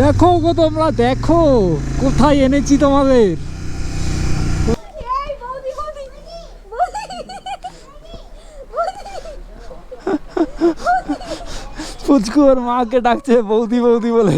দেখো গো তোমরা দেখো কোথায় এনেছি তোমাদের। পুচকু ওর মাকে ডাকছে বৌদি বৌদি বলে।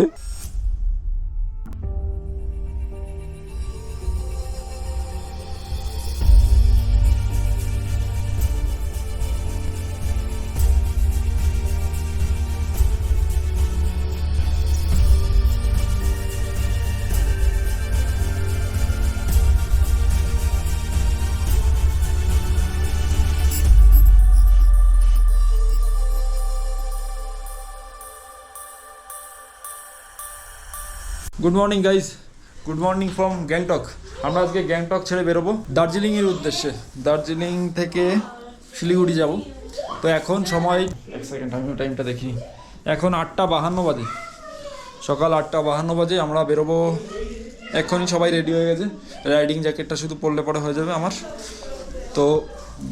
Good morning guys, good morning from Gangtok. আমরা আজকে গ্যাংটক ছেড়ে বেরোবো দার্জিলিংয়ের উদ্দেশ্যে। দার্জিলিং থেকে শিলিগুড়ি যাব। তো এখন সময়, এক সেকেন্ড আমি টাইমটা দেখি, এখন 8:52 বাজে, সকাল 8:52 বাজে। আমরা বেরোবো এখনই। সবাই রেডি হয়ে গেছে, রাইডিং জ্যাকেটটা শুধু পরলে পরে হয়ে যাবে আমার। তো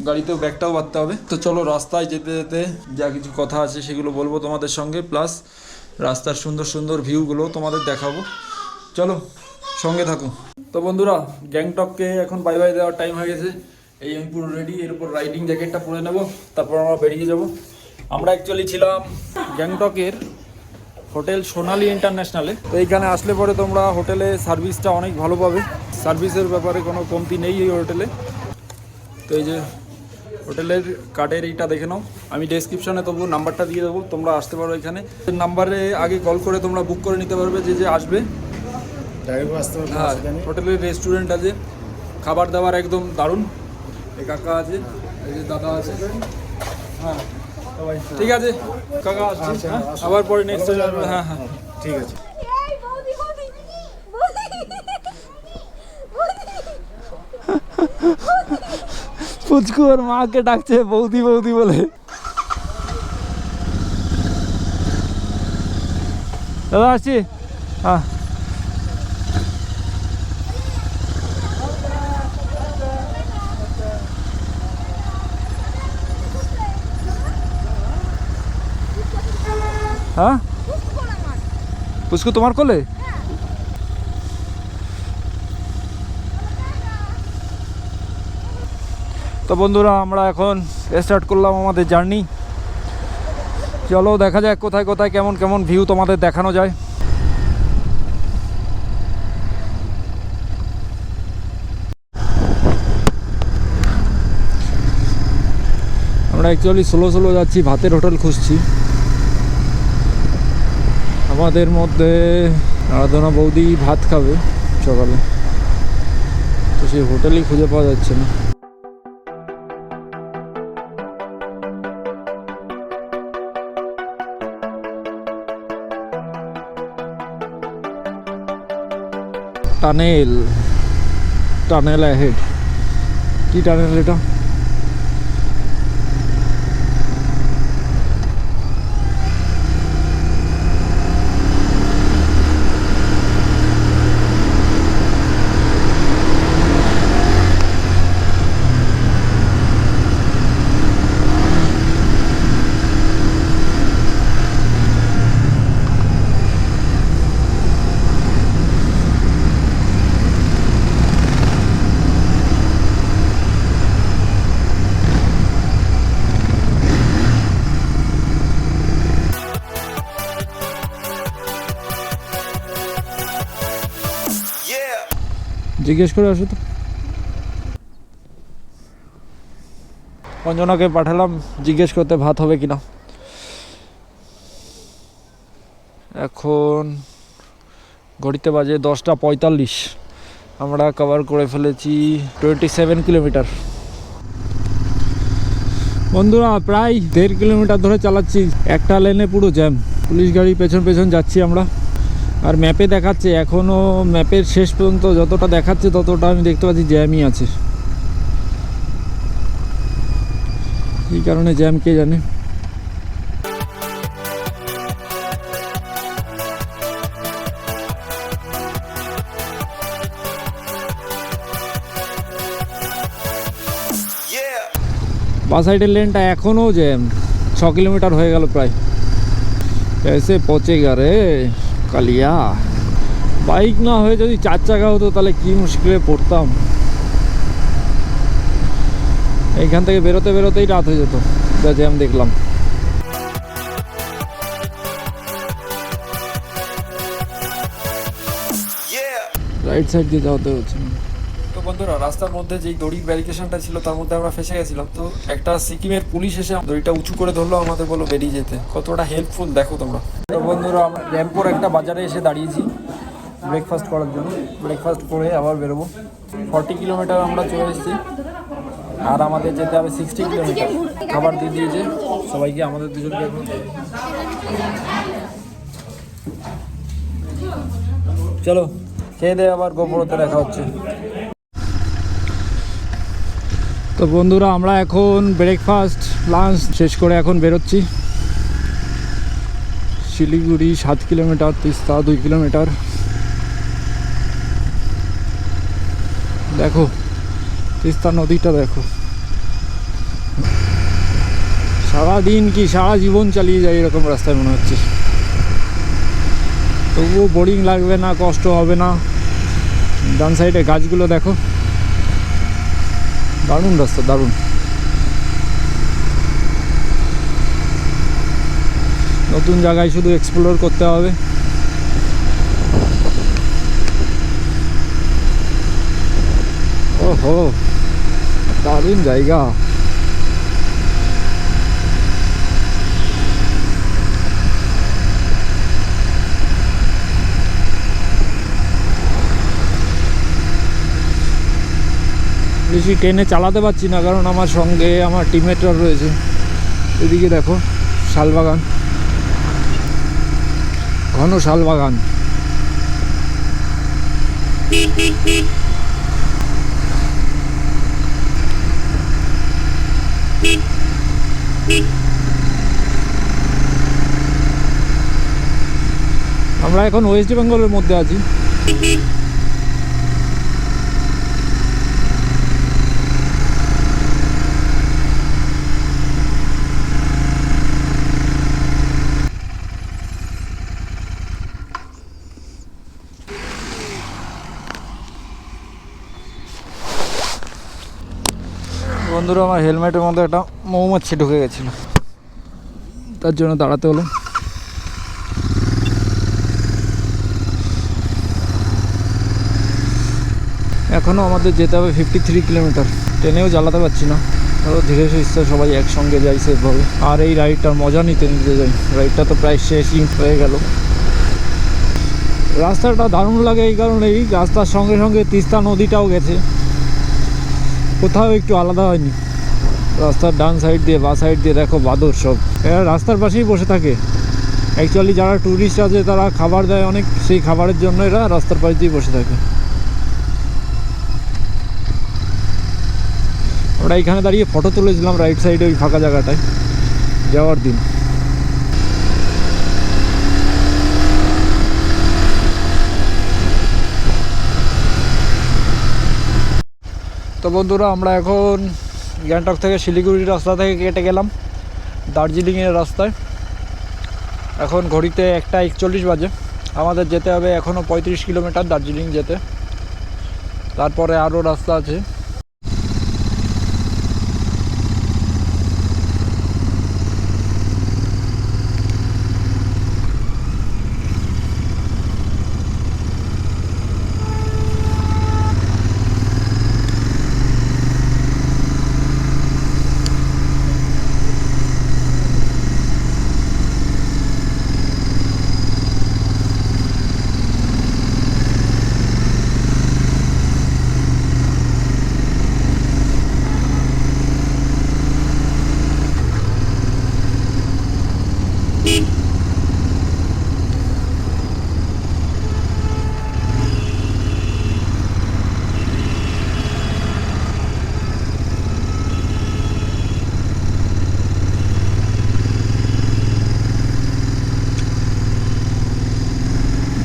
গাড়িতেও ব্যাগটাও বাঁধতে হবে। তো চলো, রাস্তায় যেতে যেতে যা কিছু কথা আছে সেগুলো বলবো তোমাদের সঙ্গে, প্লাস রাস্তার সুন্দর সুন্দর ভিউগুলো তোমাদের দেখাবো। চলো সঙ্গে থাকো। তো বন্ধুরা, গ্যাংটককে এখন বাই বাই দেওয়ার টাইম হয়ে গেছে। এই আমি পুরো রেডি, এর উপর রাইডিং জ্যাকেটটা পরে নেব, তারপর আমরা বেরিয়ে যাব। আমরা অ্যাকচুয়ালি ছিলাম গ্যাংটকের হোটেল সোনালি ইন্টারন্যাশনালে। তো এইখানে আসলে পরে তোমরা হোটেলে সার্ভিসটা অনেক ভালো পাবে, সার্ভিসের ব্যাপারে কোনো কমতি নেই এই হোটেলে। তো এই যে হোটেলের কার্ডের এইটা দেখে নাও, আমি ডেসক্রিপশনে তবু নাম্বারটা দিয়ে দেবো, তোমরা আসতে পারো এখানে। নাম্বারে আগে কল করে তোমরা বুক করে নিতে পারবে যে আসবে। হ্যাঁ, হোটেলের রেস্টুরেন্ট আছে, খাবার দাবার একদম দারুণ। এই কাকা আছে, এই যে দাদা আছে। হ্যাঁ ঠিক আছে কাকা, আসছি আবার পরে নেক্সট। হ্যাঁ হ্যাঁ ঠিক আছে। পুচকু ওর মাকে ডাকছে বৌদি বৌদি বলে। দাদা আসছি। হ্যাঁ হ্যাঁ, পুচকু তোমার কোলে? তো বন্ধুরা, আমরা এখন স্টার্ট করলাম আমাদের জার্নি। চলো দেখা যাক কোথায় কোথায় কেমন কেমন ভিউ তোমাদের দেখানো যায়। আমরা অ্যাকচুয়ালি স্লো যাচ্ছি, ভাতের হোটেল খুঁজছি। আমাদের মধ্যে আরাধনা বৌদি ভাত খাবে সকালে, তো সেই হোটেলই খুঁজে পাওয়া যাচ্ছে না। Tunnel ahead. কি টানেল এটা? জিজ্ঞেস করে আসো তো। অঞ্জনাকে পাঠালাম জিজ্ঞেস করতে ভাত হবে কিনা। এখন ঘড়িতে বাজে 10:45। আমরা কভার করে ফেলেছি 27 কিলোমিটার। বন্ধুরা, প্রায় 1.5 কিলোমিটার ধরে চালাচ্ছি, একটা লেনে পুরো জ্যাম, পুলিশ গাড়ি পেছন পেছন যাচ্ছি আমরা। আর ম্যাপে দেখাচ্ছে, এখনও ম্যাপের শেষ পর্যন্ত যতটা দেখাচ্ছে ততটা আমি দেখতে পাচ্ছি জ্যামই আছে। এই কারণে জ্যাম কে জানে। বাঁ সাইডের লেনটা এখনও জ্যাম, 6 কিলোমিটার হয়ে গেল প্রায়। कैसे पहुंचेगा रे, কালিয়া। বাইক না হয়ে যদি 4 চাকা হতো তাহলে কি মুশকিলে পড়তাম। এইখান থেকে বেরোতে বেরোতেই রাত হয়ে যেত, যা জ্যাম দেখলাম। রাইট সাইড দিয়ে যাওয়াতে হচ্ছে। তো বন্ধুরা, রাস্তার মধ্যে যেই দড়ির ব্যারিকেশনটা ছিল তার মধ্যে আমরা ফেসে গেছিলাম। তো একটা সিকিমের পুলিশ এসে দড়িটা উঁচু করে ধরলো, আমাদের বললো বেরিয়ে যেতে। কতটা হেল্পফুল দেখো তোমরা। তো বন্ধুরা, আমরা র্যাম্পোর একটা বাজারে এসে দাঁড়িয়েছি ব্রেকফাস্ট করার জন্য। ব্রেকফাস্ট করে আবার বেরোবো। 40 কিলোমিটার আমরা চলে এসেছি, আর আমাদের যেতে হবে 60 কিলোমিটার। খাবার দিয়ে দিয়েছে সবাইকে, আমাদের দুজনকে। চলো খেয়ে দিয়ে আবার গোপুরতে দেখা হচ্ছে। তো বন্ধুরা, আমরা এখন ব্রেকফাস্ট লাঞ্চ শেষ করে এখন বেরোচ্ছি। Siliguri 7 kilometre, Teesta 2 kilometre. দেখো তিস্তা নদীটা দেখো। সারাদিন কি সারা জীবন চালিয়ে যায় এরকম রাস্তায় মনে হচ্ছে। তবুও বোরিং লাগবে না, কষ্ট হবে না। ডান সাইডে গাছগুলো দেখো, দারুণ রাস্তা, দারুণ। নতুন জায়গায় শুধু এক্সপ্লোর করতে হবে। ওহো, দারুণ জায়গা। বেশি ট্রেনে চালাতে পারছি না, কারণ আমার সঙ্গে আমার টিমমেটরা রয়েছে। এদিকে দেখো শালবাগান, ঘন শালবাগান। আমরা এখন ওয়েস্ট বেঙ্গলের মধ্যে আছি। বন্ধুরা, আমার হেলমেটের মধ্যে একটা মৌমাছি ঢুকে গেছিল, তার জন্য দাঁড়াতে হলো। এখনও আমাদের যেতে হবে 53 কিলোমিটার। ট্রেনেও চালাতে পারছি না, ধরো ধীরে সুস্থে সবাই একসঙ্গে যাই সেভাবে। আর এই রাইডটার মজা নিতে নিতে যাই। রাইডটা তো প্রায় শেষই হয়ে গেল। রাস্তাটা দারুণ লাগে এই কারণেই, রাস্তার সঙ্গে সঙ্গে তিস্তা নদীটাও গেছে, কোথাও একটু আলাদা হয়নি। রাস্তার ডান সাইড দিয়ে বা সাইড দিয়ে দেখো বাদর সব, এরা রাস্তার পাশেই বসে থাকে। অ্যাকচুয়ালি যারা ট্যুরিস্ট আছে তারা খাবার দেয় অনেক, সেই খাবারের জন্য এরা রাস্তার পাশ দিয়ে বসে থাকে। আমরা এইখানে দাঁড়িয়ে ফটো তুলেছিলাম রাইট সাইডে ওই ফাঁকা জায়গাটায় যাওয়ার দিন। তো বন্ধুরা, আমরা এখন গ্যাংটক থেকে শিলিগুড়ির রাস্তা থেকে কেটে গেলাম দার্জিলিংয়ের রাস্তায়। এখন ঘড়িতে 1:41 বাজে। আমাদের যেতে হবে এখনও 35 কিলোমিটার দার্জিলিং যেতে, তারপরে আরও রাস্তা আছে।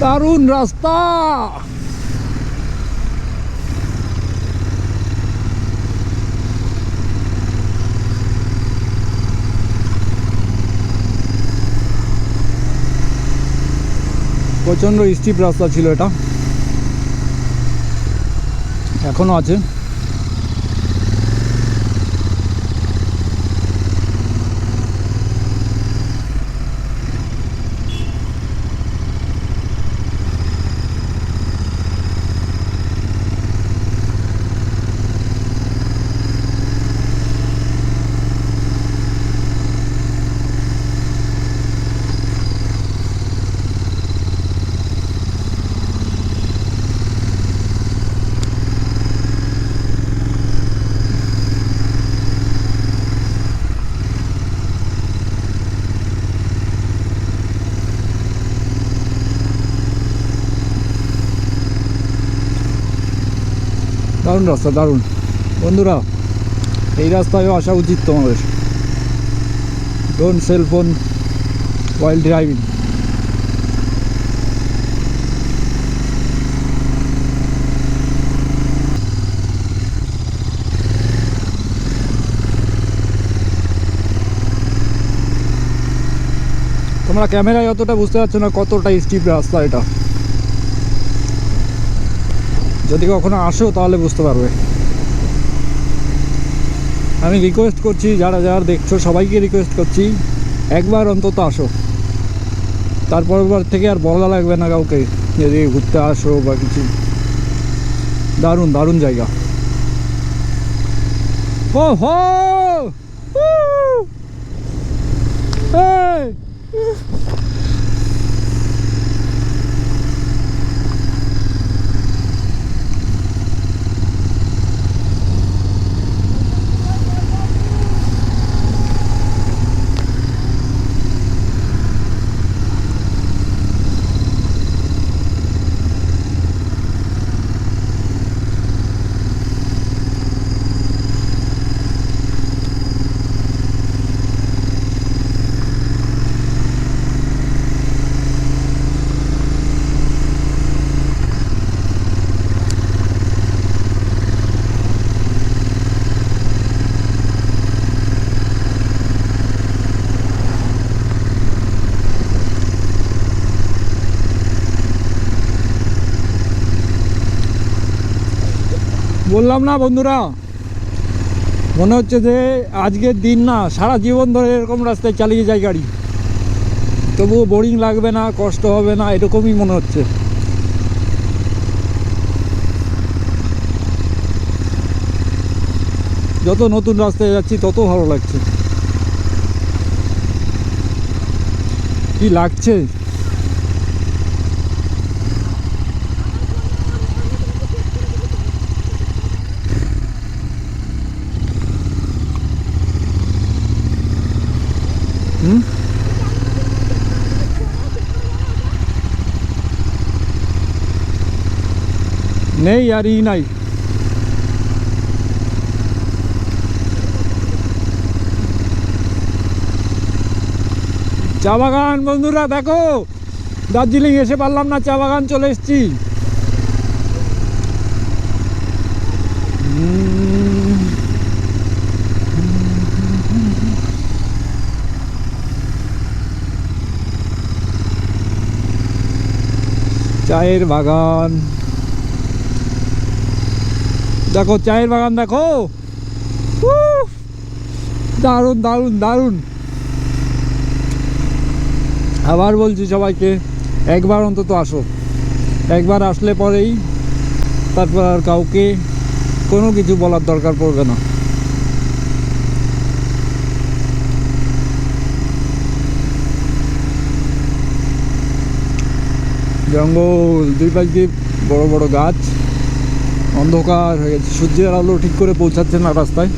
দারুণ রাস্তা। প্রচণ্ড স্টিপ রাস্তা ছিল এটা, এখনও আছে। দারুণ রাস্তা, দারুণ। বন্ধুরা, এই রাস্তায়ও আসা উচিত তোমাদের। Don't cell phone while driving. তোমরা ক্যামেরায় অতটা বুঝতে পারছো না কতটা স্টিপ রাস্তা এটা। যদি কখনো আসো তাহলে বুঝতে পারবে। আমি রিকোয়েস্ট করছি, যারা যারা দেখছো সবাইকে রিকোয়েস্ট করছি, একবার অন্তত আসো। তারপরবার থেকে আর বলা লাগবে না কাউকে যদি ঘুরতে আসো বা কিছু। দারুণ দারুণ জায়গা। ও হো, বললাম না বন্ধুরা, মনে হচ্ছে যে আজকের দিন না, সারা জীবন ধরে এরকম রাস্তায় চালিয়ে যায় গাড়ি, তবুও বোরিং লাগবে না, কষ্ট হবে না, এরকমই মনে হচ্ছে। যত নতুন রাস্তায় যাচ্ছি তত ভালো লাগছে। কি লাগছে! নেই আর ই নাই। চা বাগান বন্ধুরা দেখো, দার্জিলিং এসে পারলাম না, চা বাগান চলে এসেছি। চায়ের বাগান দেখো, চায়ের বাগান দেখো, দারুণ দারুণ দারুণ। আবার বলছি সবাইকে, একবার অন্তত আসো। একবার আসলে পরেই তারপর আর কাউকে কোনো কিছু বলার দরকার পড়বে না। জঙ্গল, দুই পাশ দিয়ে বড় বড় গাছ, অন্ধকার হয়ে গেছে, সূর্যের আলো ঠিক করে পৌঁছাচ্ছে না রাস্তায়।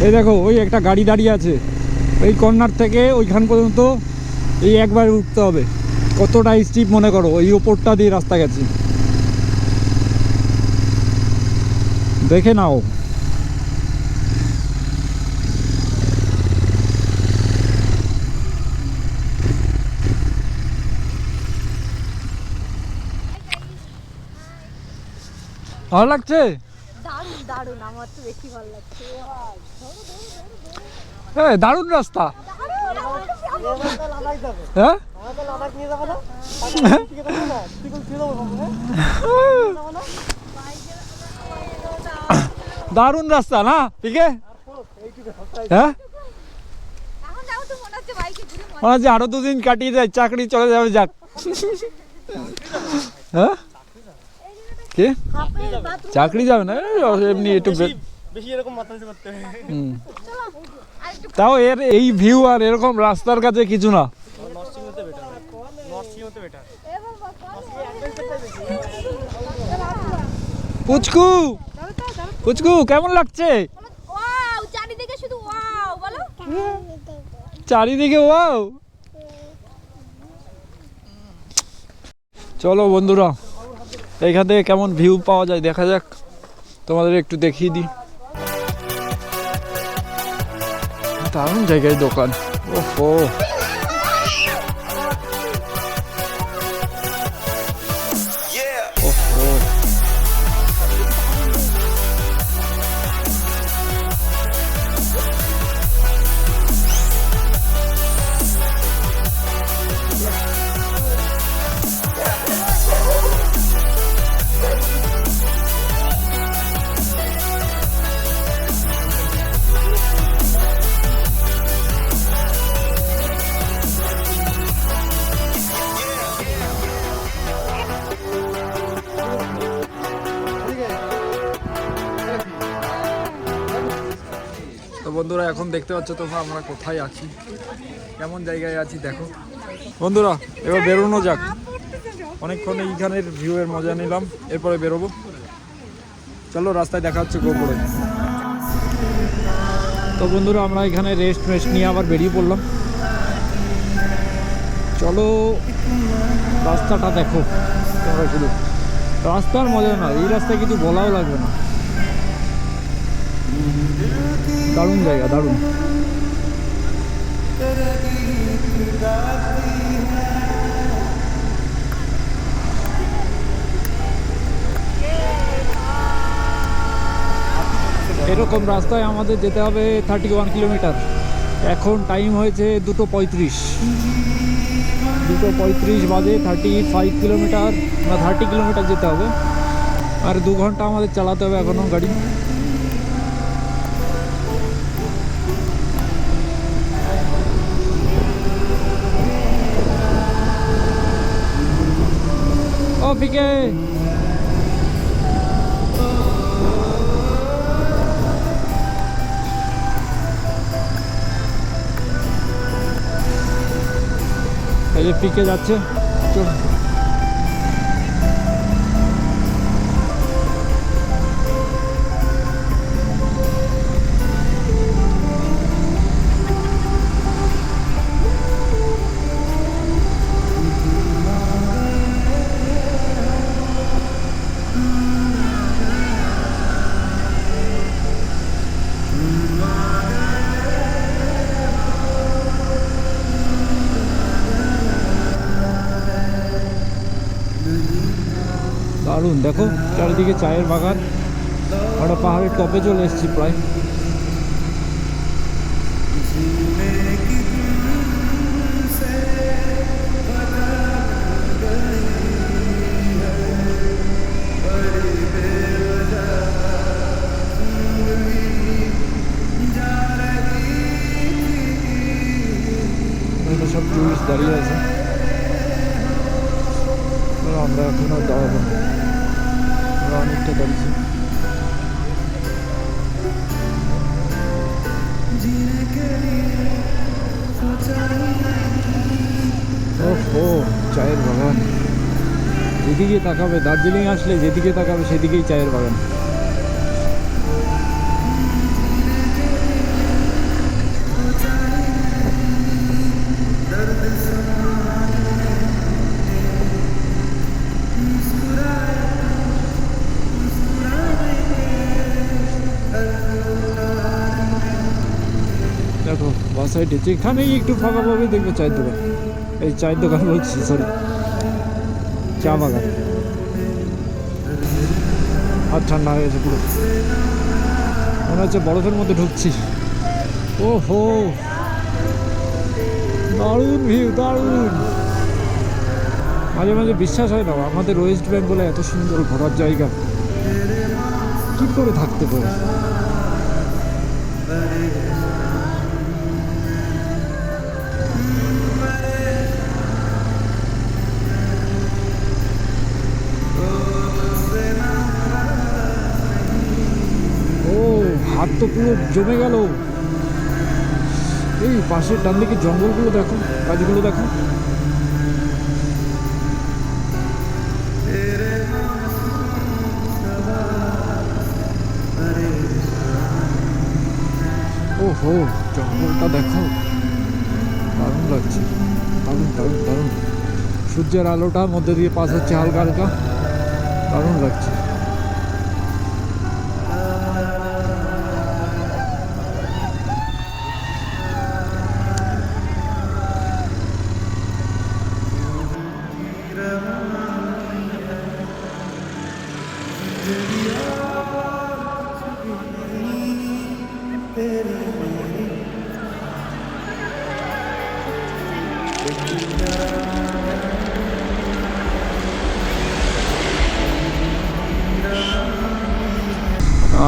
এই দেখো ওই একটা গাড়ি দাঁড়িয়ে আছে, এই কর্নার থেকে ওইখান পর্যন্ত এই একবার উঠতে হবে। কতটা স্টিপ মনে করো, ওই ওপরটা দিয়ে রাস্তা গেছে, দেখে নাও। ভালো লাগছে? দারুণ দারুণ, আমার তো বেশি ভালো লাগছে। হ্যাঁ দারুণ রাস্তা। হ্যাঁ দারুণ রাস্তা না পিকে? হ্যাঁ এখন যাও তো মনে হচ্ছে বাইকে ঘুরে মনে হচ্ছে আরো দুদিন কাটিয়ে যায়, চাকরি চলে যাবে, যাক। হ্যাঁ কি চাকরি যাবে না, এমনি একটু বেশি এরকম মাতামাতি করতে হয়। তাও এর এই ভিউ আর এরকম রাস্তার কাছে কিছু না। নরসিংহতে বেটার, নরসিংহতে বেটার। পুচকু পুচকু কেমন লাগছে? ওয়াও, চারিদিকে শুধু ওয়াও বলো। চারিদিকে ওয়াও। চলো বন্ধুরা, এইখান থেকে কেমন ভিউ পাওয়া যায় দেখা যাক, তোমাদের একটু দেখিয়ে দিই। দারুণ জায়গায় দোকান। ওহো ওহো তো বন্ধুরা এখন দেখতে পাচ্ছ তোমরা আমরা কোথায় আছি, কেমন জায়গায় আছি দেখো। বন্ধুরা এবার বেরোনো যাক, অনেকক্ষণ এইখানের ভিউয়ের মজা নিলাম, এরপরে বেরোবো। চলো রাস্তায় দেখা হচ্ছে গোপুরে। তো বন্ধুরা আমরা এখানে রেস্ট নিয়ে আবার বেরিয়ে পড়লাম। চলো রাস্তাটা দেখো তোমরা, শুধু রাস্তার মজা না, এই রাস্তায় কিছু বলাও লাগবে না, দারুণ জায়গা দারুণ। এরকম রাস্তায় আমাদের যেতে হবে 31 কিলোমিটার। এখন টাইম হয়েছে 2:35, 2:35 বাজে। 35 কিলোমিটার না 30 কিলোমিটার যেতে হবে, আর 2 ঘন্টা আমাদের চালাতে হবে এখনও গাড়ি। ও পিকে এই যে পিকে যাচ্ছে, চল। দারুণ দেখো চারিদিকে চায়ের বাগান, আমরা পাহাড়ের টপে চলে এসেছি প্রায়। সব টুরিস্ট দাঁড়িয়ে আছে, আমরা এখন আর দাঁড়াবো না, আমরা অনেকটা দাঁড়িয়েছি। ও চায়ের বাগান, যেদিকে তাকাবে, দার্জিলিং আসলে যেদিকে তাকাবে সেদিকেই চায়ের বাগান। সাইডে যেখানেই একটু ফাঁকা পাবে দেখবে চায়ের দোকান, এই চায়ের দোকান বলছি, সরি চা বাগান। আর ঠান্ডা হয়ে গেছে পুরো, মনে হচ্ছে বরফের মধ্যে ঢুকছি। ও হো, দারুণ ভিউ, দারুণ। মাঝে মাঝে বিশ্বাস হয় না আমাদের ওয়েস্ট বেঙ্গলে এত সুন্দর ঘোরার জায়গা কি করে থাকতে পারে। ও হাত তো পুরো জমে গেল। এই পাশের ডান দিকে জঙ্গলগুলো দেখো, গাছগুলো দেখো। ওহো, জঙ্গলটা দেখো, দারুণ লাগছে, দারুণ দারুণ দারুণ। সূর্যের আলোটা মধ্যে দিয়ে পাস হচ্ছে হালকা হালকা, দারুণ লাগছে।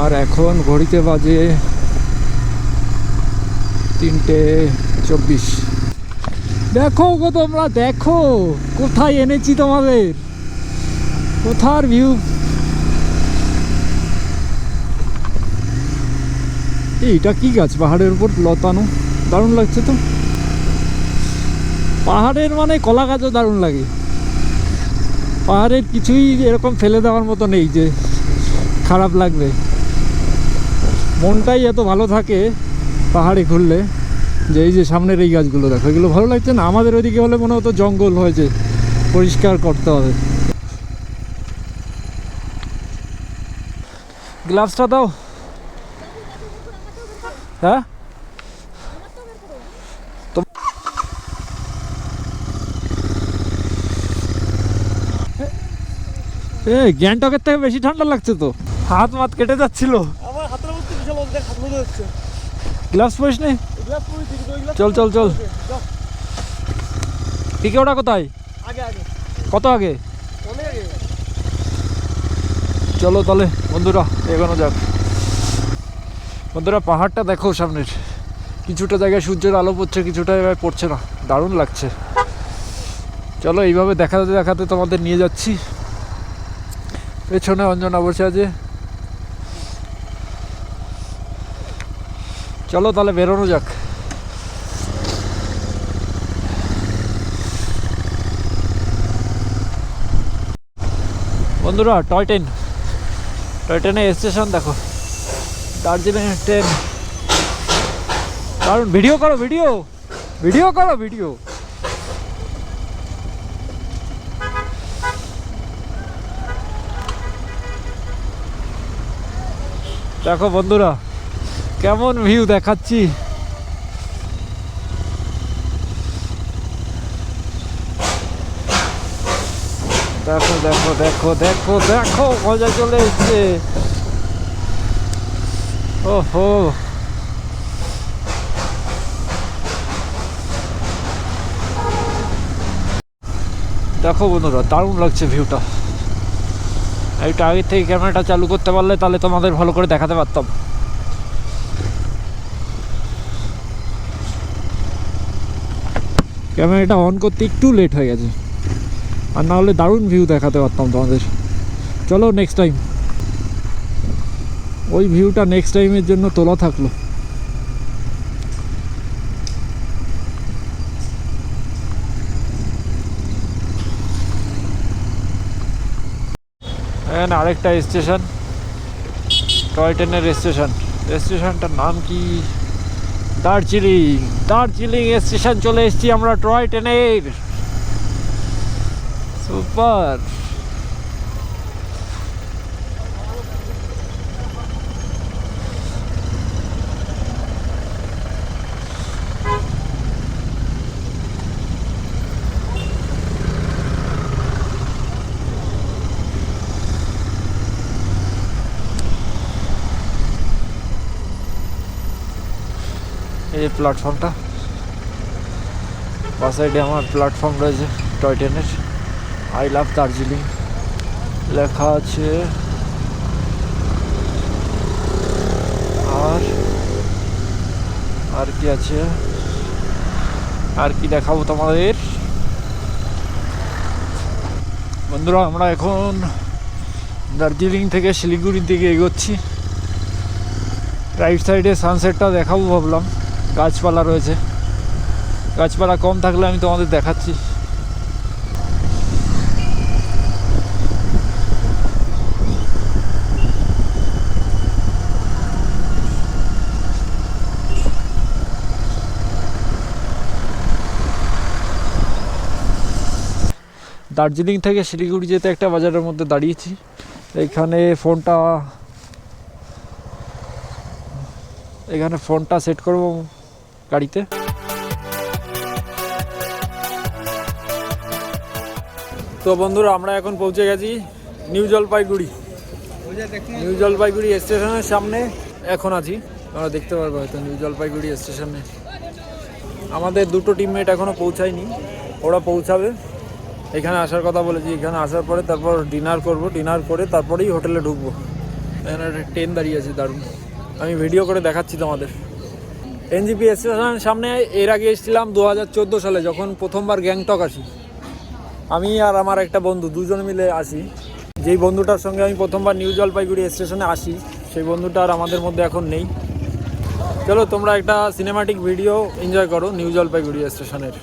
আর এখন ঘড়িতে বাজে 3:24। দেখো গো তোমরা, দেখো কোথায় এনেছি তোমাদের, কোথার ভিউ। এইটা কি গাছ পাহাড়ের উপর লতানো, দারুণ লাগছে তো। পাহাড়ের মানে কলা গাছও দারুণ লাগে। পাহাড়ের কিছুই এরকম ফেলে দেওয়ার মতো নেই যে খারাপ লাগবে। মনটাই এত ভালো থাকে পাহাড়ে ঘুরলে, যে এই যে সামনের এই গাছগুলো দেখো, এগুলো ভালো লাগছে না। আমাদের ওইদিকে হলে মনে হতো জঙ্গল হয়েছে, পরিষ্কার করতে হবে। গ্লাভসটা দাও। হ্যাঁ গ্যাংটকের থেকে বেশি ঠান্ডা লাগছে তো, হাত মাত কেটে যাচ্ছিল। আমার হাতের মধ্যে বিশাল অবস্থা, হাত মধ্যে হচ্ছে। গ্লাভস পরিস নে, গ্লাস পরেছি কিন্তু ওই গ্লাস চল চল চল। যাও, পিকে ওটা কোথায়, আগে আগে কত আগে? অনেক আগে। চলো তাহলে বন্ধুরা এগোনো যাক। বন্ধুরা পাহাড়টা দেখো সামনের, কিছুটা জায়গায় সূর্যের আলো পড়ছে, কিছুটা জায়গায় পড়ছে না, দারুণ লাগছে। চলো এইভাবে দেখাতে দেখাতে তোমাদের নিয়ে যাচ্ছি। পেছনে অঞ্জনা বসে আছে। চলো তাহলে বেরোনো যাক। বন্ধুরা টয় ট্রেনের স্টেশন দেখো, দার্জিলিং ট্রেন, কারণ ভিডিও করো, ভিডিও ভিডিও করো, ভিডিও। দেখো বন্ধুরা কেমন ভিউ দেখাচ্ছি। দেখো দেখো দেখো দেখো দেখো, মজা চলে এসছে। ওহো, দেখো বন্ধুরা দারুণ লাগছে ভিউটা। একটু আগে থেকে ক্যামেরাটা চালু করতে পারলে তাহলে তোমাদের ভালো করে দেখাতে পারতাম। ক্যামেরাটা অন করতে একটু লেট হয়ে গেছে, আর না হলে দারুণ ভিউ দেখাতে পারতাম তোমাদের। চলো নেক্সট টাইম, ওই ভিউটা নেক্সট টাইমের জন্য তোলা থাকলো। এখানে আরেকটা স্টেশন, টয় ট্রেনের স্টেশন। স্টেশনটার নাম কি? দার্জিলিং। দার্জিলিং স্টেশন চলে এসেছি আমরা টয় ট্রেনের। সুপার। এই প্ল্যাটফর্মটা, বা সাইডে আমার প্ল্যাটফর্ম রয়েছে টয় ট্রেনের। আই লাভ দার্জিলিং লেখা আছে। আর কি আছে, আর কি দেখাবো তোমাদের বন্ধুরা। আমরা এখন দার্জিলিং থেকে শিলিগুড়ির দিকে এগোচ্ছি। রাইট সাইডে সানসেটটা দেখাবো ভাবলাম, গাছপালা রয়েছে, গাছপালা কম থাকলে আমি তোমাদের দেখাচ্ছি। দার্জিলিং থেকে শিলিগুড়ি যেতে একটা বাজারের মধ্যে দাঁড়িয়েছি। এখানে ফোনটা সেট করব গাড়িতে। তো বন্ধুরা আমরা এখন পৌঁছে গেছি নিউ জলপাইগুড়ি স্টেশনের সামনে এখন আছি। তোমরা দেখতে পারবে হয়তো নিউ জলপাইগুড়ি স্টেশনে। আমাদের দুটো টিমমেট এখনও পৌঁছায়নি, ওরা পৌঁছাবে। এখানে আসার কথা বলেছি, এখানে আসার পরে তারপর ডিনার করব, ডিনার করে তারপরেই হোটেলে ঢুকবো। এখানে একটা ট্রেন দাঁড়িয়ে আছে দারুণ, আমি ভিডিও করে দেখাচ্ছি তোমাদের। এনজিপি স্টেশনের সামনে এর আগে এসেছিলাম 2014 সালে, যখন প্রথমবার গ্যাংটক আসি। আমি আর আমার একটা বন্ধু দুজন মিলে আসি। যেই বন্ধুটার সঙ্গে আমি প্রথমবার নিউ জলপাইগুড়ি স্টেশনে আসি, সেই বন্ধুটা আর আমাদের মধ্যে এখন নেই। চলো তোমরা একটা সিনেমাটিক ভিডিও এনজয় করো নিউ জলপাইগুড়ি স্টেশনের।